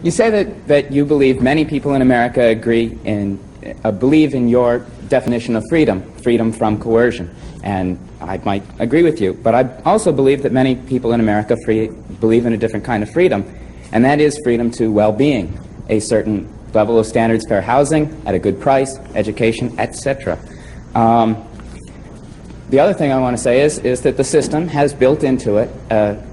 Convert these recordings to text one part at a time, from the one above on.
You say that you believe many people in America agree in, believe in your definition of freedom, freedom from coercion. And I might agree with you, but I also believe that many people in America believe in a different kind of freedom, and that is freedom to well-being, a certain level of standards, fair housing, at a good price, education, etc. The other thing I want to say is that the system has built into it the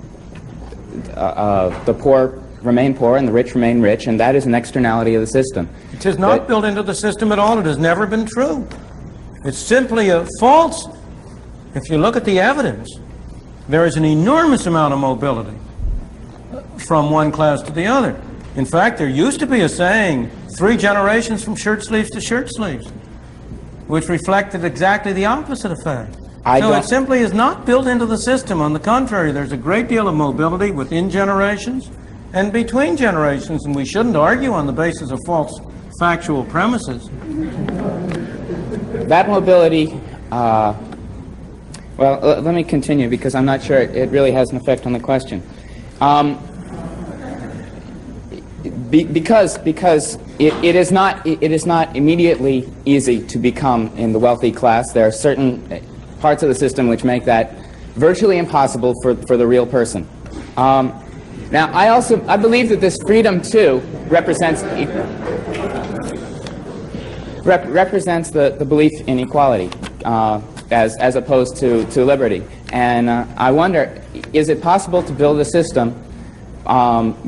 poor remain poor and the rich remain rich, and that is an externality of the system. It is not built into the system at all. It has never been true. It's simply a false. If you look at the evidence, there is an enormous amount of mobility from one class to the other. In fact, there used to be a saying, 3 generations from shirt sleeves to shirt sleeves, which reflected exactly the opposite effect. So it simply is not built into the system. On the contrary, there's a great deal of mobility within generations and between generations, and we shouldn't argue on the basis of false factual premises. That mobility, well, let me continue because I'm not sure it really has an effect on the question. Because it is not immediately easy to become in the wealthy class. There are certain parts of the system which make that virtually impossible for the real person. Now, I believe that this freedom too represents the belief in equality as opposed to liberty. And I wonder, is it possible to build a system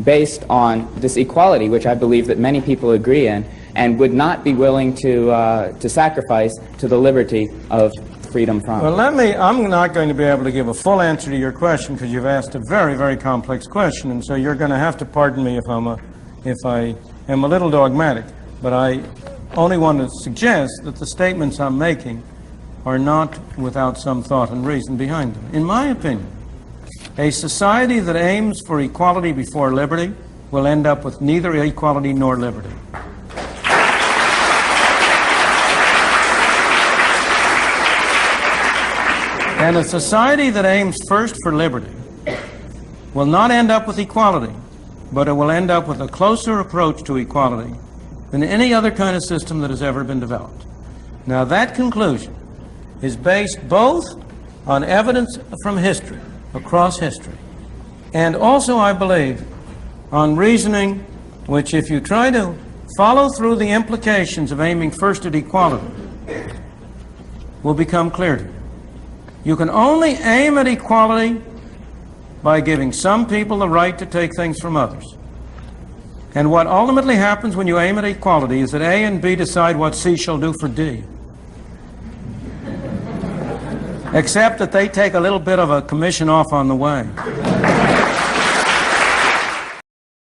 based on this equality, which I believe that many people agree in, and would not be willing to sacrifice to the liberty of freedom from? Well, I'm not going to be able to give a full answer to your question because you've asked a very, very complex question, and so you're going to have to pardon me if I am a little dogmatic. But I only want to suggest that the statements I'm making are not without some thought and reason behind them. In my opinion, a society that aims for equality before liberty will end up with neither equality nor liberty. And a society that aims first for liberty will not end up with equality, but it will end up with a closer approach to equality than any other kind of system that has ever been developed. Now, that conclusion is based both on evidence from history, across history, and also, I believe, on reasoning which, if you try to follow through the implications of aiming first at equality, will become clear to you. You can only aim at equality by giving some people the right to take things from others. And what ultimately happens when you aim at equality is that A and B decide what C shall do for D. Except that they take a little bit of a commission off on the way.